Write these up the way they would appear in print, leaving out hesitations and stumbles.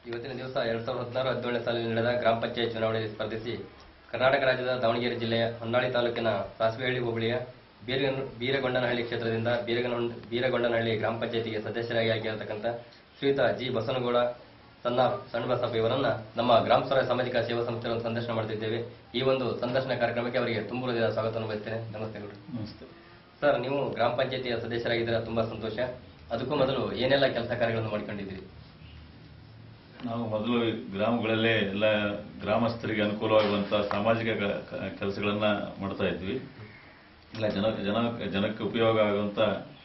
ಇವತ್ತಿನ ದಿವಸ 2016-17ನೇ ಸಾಲಿನಲ್ಲಿ ನಡೆದ ಗ್ರಾಮ ಪಂಚಾಯತ್ ಚುನಾವಣೆಯಲ್ಲಿ ಸ್ಪರ್ಧಿಸಿ ಕರ್ನಾಟಕ ರಾಜ್ಯದ ದಾವಣಗೆರೆ ಜಿಲ್ಲೆಯ ಹೊನ್ನಾಳಿ ತಾಲೂಕಿನ ಸಾಸ್ವೆಹಳ್ಳಿ ಹೋಬಳಿಯ ಬೀರಗೊಂಡನಹಳ್ಳಿ ಕ್ಷೇತ್ರದಿಂದ ಬೀರಗೊಂಡನಹಳ್ಳಿ ಗ್ರಾಮ ಪಂಚಾಯತಿಗೆ ಸದಸ್ಯರಾಗಿ ಆಗಿರತಕ್ಕಂಥ ಶ್ರೀಯುತ ಜಿ ಬಸನಗೌಡ ಸಣ್ಣಬಸಪ್ಪ ಇವರನ್ನ ನಮ್ಮ ಗ್ರಾಮ ಸ್ವರಾಜ್ಯ ಸಾಮಾಜಿಕ ಸೇವಾ ಸಂಸ್ಥೆಯನ್ನು ಸಂದರ್ಶನ ಮಾಡ್ತಿದ್ದೇವೆ. ಈ ಒಂದು ಸಂದರ್ಶನ ಕಾರ್ಯಕ್ರಮಕ್ಕೆ ಅವರಿಗೆ ತುಂಬ ಹೃದಯದ ಸ್ವಾಗತವನ್ನು ಬಯಸ್ತೇನೆ. ನಮಸ್ತೆ ಗೌಡ್ರು. ನಮಸ್ತೆ ಸರ್, ನೀವು ಗ್ರಾಮ ಪಂಚಾಯತಿಯ ಸದಸ್ಯರಾಗಿದ್ದೀರಾ, ತುಂಬಾ ಸಂತೋಷ. ಅದಕ್ಕೂ ಮೊದಲು ಏನೆಲ್ಲ ಕೆಲಸ ಕಾರ್ಯಗಳನ್ನು ಮಾಡಿಕೊಂಡಿದ್ದೀರಿ? ನಾವು ಮೊದಲು ಗ್ರಾಮಗಳಲ್ಲೇ ಎಲ್ಲ ಗ್ರಾಮಸ್ಥರಿಗೆ ಅನುಕೂಲವಾಗುವಂತಹ ಸಾಮಾಜಿಕ ಕೆಲಸಗಳನ್ನ ಮಾಡ್ತಾ ಇದ್ವಿ. ಎಲ್ಲ ಜನಕ್ಕೆ ಉಪಯೋಗ ಆಗುವಂತ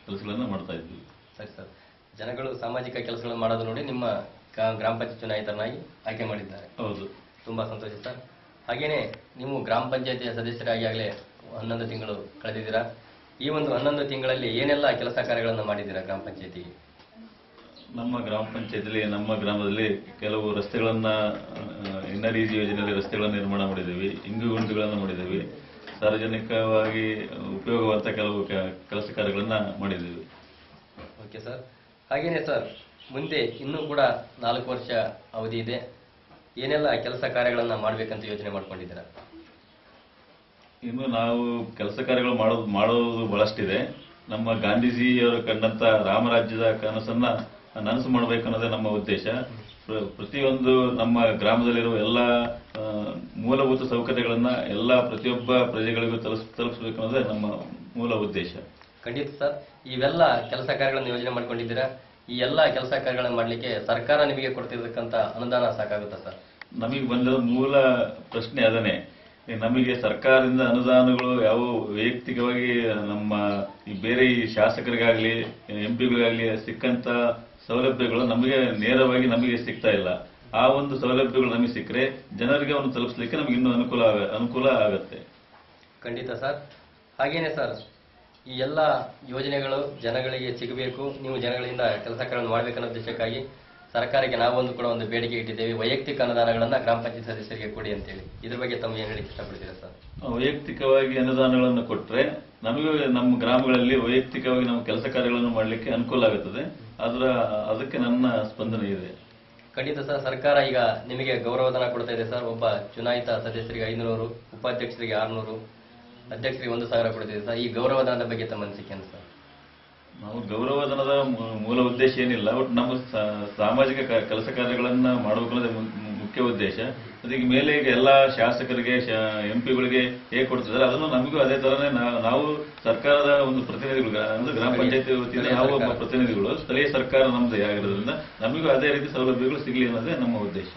ಕೆಲಸಗಳನ್ನ ಮಾಡ್ತಾ ಇದ್ವಿ. ಸರಿ ಸರ್, ಜನಗಳು ಸಾಮಾಜಿಕ ಕೆಲಸಗಳನ್ನು ಮಾಡೋದು ನೋಡಿ ನಿಮ್ಮ ಗ್ರಾಮ ಪಂಚಾಯತ್ ಚುನಾಯಿತರನ್ನಾಗಿ ಆಯ್ಕೆ ಮಾಡಿದ್ದಾರೆ. ಹೌದು, ತುಂಬಾ ಸಂತೋಷ ಸರ್. ಹಾಗೇನೆ ನೀವು ಗ್ರಾಮ ಪಂಚಾಯತಿಯ ಸದಸ್ಯರಾಗಿ ಆಗಲೇ 11 ತಿಂಗಳು ಕಳೆದಿದ್ದೀರಾ. ಈ ಒಂದು 11 ತಿಂಗಳಲ್ಲಿ ಏನೆಲ್ಲ ಕೆಲಸ ಕಾರ್ಯಗಳನ್ನು ಮಾಡಿದ್ದೀರಾ ಗ್ರಾಮ ಪಂಚಾಯತಿಗೆ? ನಮ್ಮ ಗ್ರಾಮ ಪಂಚಾಯತಿಯಲ್ಲಿ ನಮ್ಮ ಗ್ರಾಮದಲ್ಲಿ ಕೆಲವು ರಸ್ತೆಗಳನ್ನ NREG ಯೋಜನೆಯಲ್ಲಿ ರಸ್ತೆಗಳನ್ನು ನಿರ್ಮಾಣ ಮಾಡಿದ್ದೀವಿ, ಇಂಗುಗುಂಡಿಗಳನ್ನು ಮಾಡಿದ್ದೀವಿ, ಸಾರ್ವಜನಿಕವಾಗಿ ಉಪಯೋಗವಂತ ಕೆಲವು ಕೆಲಸ ಕಾರ್ಯಗಳನ್ನ ಮಾಡಿದ್ದೀವಿ. Okay sir. ಹಾಗೇನೆ ಸರ್, ಮುಂದೆ ಇನ್ನೂ ಕೂಡ 4 ವರ್ಷ ಅವಧಿ ಇದೆ. ಏನೆಲ್ಲ ಕೆಲಸ ಕಾರ್ಯಗಳನ್ನ ಮಾಡ್ಬೇಕಂತ ಯೋಚನೆ ಮಾಡ್ಕೊಂಡಿದ್ದೀರಾ? ಇನ್ನು ನಾವು ಕೆಲಸ ಕಾರ್ಯಗಳು ಮಾಡೋದು ಬಹಳಷ್ಟಿದೆ. ನಮ್ಮ ಗಾಂಧೀಜಿಯವರು ಕಂಡಂತ ರಾಮರಾಜ್ಯದ ಕನಸನ್ನ ನನಸು ಮಾಡಬೇಕು ಅನ್ನೋದೇ ನಮ್ಮ ಉದ್ದೇಶ. ಪ್ರತಿಯೊಂದು ನಮ್ಮ ಗ್ರಾಮದಲ್ಲಿರುವ ಎಲ್ಲ ಮೂಲಭೂತ ಸೌಕರ್ಯಗಳನ್ನ ಎಲ್ಲ ಪ್ರತಿಯೊಬ್ಬ ಪ್ರಜೆಗಳಿಗೂ ತಲುಪಿಸಬೇಕು ಅನ್ನೋದೇ ನಮ್ಮ ಮೂಲ ಉದ್ದೇಶ. ಖಂಡಿತ ಸರ್. ಇವೆಲ್ಲ ಕೆಲಸ ಕಾರ್ಯಗಳನ್ನು ಯೋಜನೆ ಮಾಡ್ಕೊಂಡಿದ್ದೀರಾ. ಈ ಎಲ್ಲ ಕೆಲಸ ಕಾರ್ಯಗಳನ್ನು ಮಾಡಲಿಕ್ಕೆ ಸರ್ಕಾರ ನಿಮಗೆ ಕೊಡ್ತಿರ್ತಕ್ಕಂಥ ಅನುದಾನ ಸಾಕಾಗುತ್ತಾ ಸರ್? ನಮಗೆ ಬಂದ ಮೂಲ ಪ್ರಶ್ನೆ ಅದನ್ನೇ. ನಮಗೆ ಸರ್ಕಾರದಿಂದ ಅನುದಾನಗಳು ಯಾವ ವೈಯಕ್ತಿಕವಾಗಿ ನಮ್ಮ ಬೇರೆ ಶಾಸಕರಿಗಾಗ್ಲಿ MP ಗಳಿಗಾಗ್ಲಿ ಸಿಕ್ಕಂತ ಸೌಲಭ್ಯಗಳು ನಮಗೆ ನೇರವಾಗಿ ನಮಗೆ ಸಿಗ್ತಾ ಇಲ್ಲ. ಆ ಒಂದು ಸೌಲಭ್ಯಗಳು ನಮಗೆ ಸಿಕ್ಕರೆ ಜನರಿಗೆ ಅವನ್ನು ತಲುಪಿಸಲಿಕ್ಕೆ ನಮಗೆ ಇನ್ನೂ ಅನುಕೂಲ ಆಗತ್ತೆ. ಖಂಡಿತ ಸರ್. ಹಾಗೇನೆ ಸರ್, ಈ ಎಲ್ಲ ಯೋಜನೆಗಳು ಜನಗಳಿಗೆ ಸಿಗಬೇಕು, ನೀವು ಜನಗಳಿಂದ ಕೆಲಸ ಕಾರ್ಯಗಳನ್ನು ಮಾಡಬೇಕನ್ನೋ ಉದ್ದೇಶಕ್ಕಾಗಿ ಸರ್ಕಾರಕ್ಕೆ ನಾವೊಂದು ಕೂಡ ಒಂದು ಬೇಡಿಕೆ ಇಟ್ಟಿದ್ದೇವೆ. ವೈಯಕ್ತಿಕ ಅನುದಾನಗಳನ್ನ ಗ್ರಾಮ ಪಂಚಾಯತ್ ಸದಸ್ಯರಿಗೆ ಕೊಡಿ ಅಂತೇಳಿ. ಇದ್ರ ಬಗ್ಗೆ ತಾವು ಏನು ಹೇಳಕ್ಕೆ ಇಷ್ಟಪಡ್ತೀರಾ ಸರ್? ವೈಯಕ್ತಿಕವಾಗಿ ಅನುದಾನಗಳನ್ನು ಕೊಟ್ಟರೆ ನಮಗೂ ನಮ್ಮ ಗ್ರಾಮಗಳಲ್ಲಿ ವೈಯಕ್ತಿಕವಾಗಿ ನಾವು ಕೆಲಸ ಕಾರ್ಯಗಳನ್ನು ಮಾಡಲಿಕ್ಕೆ ಅನುಕೂಲ ಆಗುತ್ತದೆ. ಅದಕ್ಕೆ ನನ್ನ ಸ್ಪಂದನೆ ಇದೆ. ಖಂಡಿತ ಸರ್. ಸರ್ಕಾರ ಈಗ ನಿಮಗೆ ಗೌರವಧನ ಕೊಡ್ತಾ ಇದೆ ಸರ್. ಒಬ್ಬ ಚುನಾಯಿತ ಸದಸ್ಯರಿಗೆ 500, ಉಪಾಧ್ಯಕ್ಷರಿಗೆ 600, ಅಧ್ಯಕ್ಷರಿಗೆ 1000 ಕೊಡ್ತಿದೆ ಸರ್. ಈ ಗೌರವಧನದ ಬಗ್ಗೆ ತಮ್ಮ ಅನಿಸಿಕೆ ಏನು ಸರ್? ನಾವು ಗೌರವಧನದ ಮೂಲ ಉದ್ದೇಶ ಏನಿಲ್ಲ, ಒಟ್ಟು ನಮ್ಮ ಸಾಮಾಜಿಕ ಕೆಲಸ ಕಾರ್ಯಗಳನ್ನ ಮಾಡಬೇಕು ಅನ್ನೋದೇ ಮುಖ್ಯ ಉದ್ದೇಶ. ಅದಕ್ಕೆ ಮೇಲೆ ಈಗ ಎಲ್ಲ ಶಾಸಕರಿಗೆ MP ಗಳಿಗೆ ಹೇಗೆ ಕೊಡ್ತಿದ್ದಾರೆ ಅದನ್ನು ನಮಗೂ ಅದೇ ತರನೇ ನಾವು ಸರ್ಕಾರದ ಒಂದು ಪ್ರತಿನಿಧಿಗಳು ಅಂದ್ರೆ ಗ್ರಾಮ ಪಂಚಾಯತಿ ವತಿಯಿಂದ ನಾವು ಒಬ್ಬ ಪ್ರತಿನಿಧಿಗಳು, ಸ್ಥಳೀಯ ಸರ್ಕಾರ ನಮ್ದು ಆಗಿರೋದ್ರಿಂದ ನಮಗೂ ಅದೇ ರೀತಿ ಸೌಲಭ್ಯಗಳು ಸಿಗಲಿ ಅನ್ನೋದೇ ನಮ್ಮ ಉದ್ದೇಶ.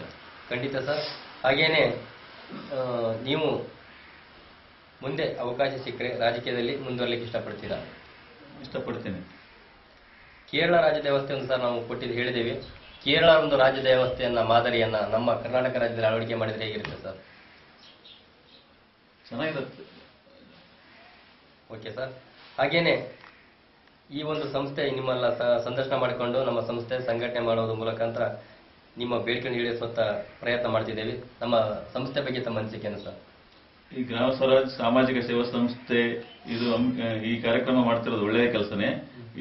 ಖಂಡಿತ ಸರ್. ಹಾಗೇನೆ ನೀವು ಮುಂದೆ ಅವಕಾಶ ಸಿಕ್ಕರೆ ರಾಜಕೀಯದಲ್ಲಿ ಮುಂದುವರಲಿಕ್ಕೆ ಇಷ್ಟಪಡ್ತೀರಾ? ಇಷ್ಟಪಡ್ತೇನೆ. ಕೇರಳ ರಾಜ್ಯದ ವ್ಯವಸ್ಥೆಯನ್ನು ಸರ್ ನಾವು ಹೇಳಿದ್ದೇವೆ. ಕೇರಳ ಒಂದು ರಾಜ್ಯದ ವ್ಯವಸ್ಥೆಯನ್ನ ಮಾದರಿಯನ್ನ ನಮ್ಮ ಕರ್ನಾಟಕ ರಾಜ್ಯದಲ್ಲಿ ಅಳವಡಿಕೆ ಮಾಡಿದ್ರೆ ಹೇಗಿರುತ್ತೆ ಸರ್? ಚೆನ್ನಾಗಿರುತ್ತೆ. Okay sir. ಹಾಗೇನೆ ಈ ಒಂದು ಸಂಸ್ಥೆ ನಿಮ್ಮೆಲ್ಲ ಸಂದರ್ಶನ ಮಾಡಿಕೊಂಡು ನಮ್ಮ ಸಂಸ್ಥೆ ಸಂಘಟನೆ ಮಾಡೋದ್ರ ಮುಖಾಂತರ ನಿಮ್ಮ ಬೇಡಿಕೆಯನ್ನು ಈಡೇರಿಸುವಂತ ಪ್ರಯತ್ನ ಮಾಡ್ತಿದ್ದೇವೆ. ನಮ್ಮ ಸಂಸ್ಥೆ ಬಗ್ಗೆ ತಮ್ಮ ಅನಿಸಿಕೆ ಏನು ಸರ್? ಈ ಗ್ರಾಮ ಸ್ವರಾಜ್ ಸಾಮಾಜಿಕ ಸೇವಾ ಸಂಸ್ಥೆ ಇದು ಈ ಕಾರ್ಯಕ್ರಮ ಮಾಡ್ತಿರೋದು ಒಳ್ಳೆಯ ಕೆಲಸನೇ.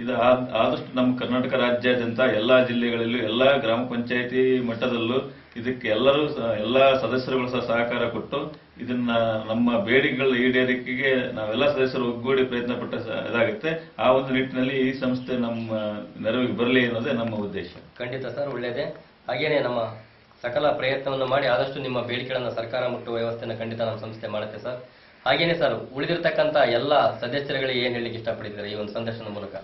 ಇದು ಆದಷ್ಟು ನಮ್ಮ ಕರ್ನಾಟಕ ರಾಜ್ಯಾದ್ಯಂತ ಎಲ್ಲಾ ಜಿಲ್ಲೆಗಳಲ್ಲೂ ಎಲ್ಲಾ ಗ್ರಾಮ ಪಂಚಾಯತಿ ಮಟ್ಟದಲ್ಲೂ ಇದಕ್ಕೆ ಎಲ್ಲಾ ಸದಸ್ಯರುಗಳು ಸಹ ಸಹಕಾರ ಕೊಟ್ಟು ಇದನ್ನ ನಮ್ಮ ಬೇಡಿಕೆಗಳ ಈಡೇರಿಕೆಗೆ ನಾವೆಲ್ಲ ಸದಸ್ಯರು ಒಗ್ಗೂಡಿ ಪ್ರಯತ್ನ ಪಟ್ಟ ಇದಾಗುತ್ತೆ. ಆ ಒಂದು ನಿಟ್ಟಿನಲ್ಲಿ ಈ ಸಂಸ್ಥೆ ನಮ್ಮ ನೆರವಿಗೆ ಬರಲಿ ಅನ್ನೋದೇ ನಮ್ಮ ಉದ್ದೇಶ. ಖಂಡಿತ ಸರ್, ಒಳ್ಳೆಯದೇ. ಹಾಗೇನೆ ನಮ್ಮ ಸಕಲ ಪ್ರಯತ್ನವನ್ನು ಮಾಡಿ ಆದಷ್ಟು ನಿಮ್ಮ ಬೇಡಿಕೆಗಳನ್ನು ಸರ್ಕಾರ ಮುಟ್ಟುವ ವ್ಯವಸ್ಥೆಯನ್ನು ಖಂಡಿತ ನಮ್ಮ ಸಂಸ್ಥೆ ಮಾಡುತ್ತೆ ಸರ್. ಹಾಗೇನೆ ಸರ್, ಉಳಿದಿರ್ತಕ್ಕಂಥ ಎಲ್ಲ ಸದಸ್ಯರುಗಳಿಗೆ ಏನ್ ಹೇಳಲಿಕ್ಕೆ ಇಷ್ಟಪಡಿದ್ದಾರೆ ಈ ಒಂದು ಸಂದರ್ಶನದ ಮೂಲಕ?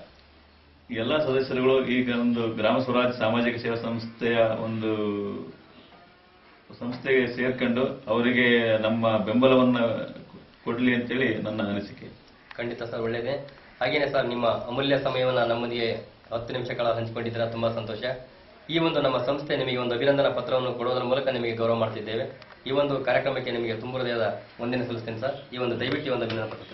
ಎಲ್ಲ ಸದಸ್ಯರುಗಳು ಈಗ ಒಂದು ಗ್ರಾಮ ಸ್ವರಾಜ್ ಸಾಮಾಜಿಕ ಸೇವಾ ಸಂಸ್ಥೆಗೆ ಸೇರ್ಕೊಂಡು ಅವರಿಗೆ ನಮ್ಮ ಬೆಂಬಲವನ್ನ ಕೊಡ್ಲಿ ಅಂತೇಳಿ ನನ್ನ ಅನಿಸಿಕೆ. ಖಂಡಿತ ಸರ್, ಒಳ್ಳೆಯದೇ. ಹಾಗೇನೆ ಸರ್, ನಿಮ್ಮ ಅಮೂಲ್ಯ ಸಮಯವನ್ನು ನಮ್ಮೊಂದಿಗೆ 10 ನಿಮಿಷಗಳ ಹಂಚಿಕೊಂಡಿದ್ದೀರಾ, ತುಂಬಾ ಸಂತೋಷ. ಈ ಒಂದು ನಮ್ಮ ಸಂಸ್ಥೆ ನಿಮಗೆ ಒಂದು ಅಭಿನಂದನಾ ಪತ್ರವನ್ನು ಕೊಡುವುದರ ಮೂಲಕ ನಿಮಗೆ ಗೌರವ ಮಾಡ್ತಿದ್ದೇವೆ. ಈ ಒಂದು ಕಾರ್ಯಕ್ರಮಕ್ಕೆ ನಿಮಗೆ ತುಂಬ ಹೃದಯದ ವಂದನೆ ಸಲ್ಲಿಸ್ತೇನೆ ಸರ್. ಈ ಒಂದು ದಯವಿಟ್ಟು ಒಂದು ಅಭಿನಂದನಾ ಪತ್ರ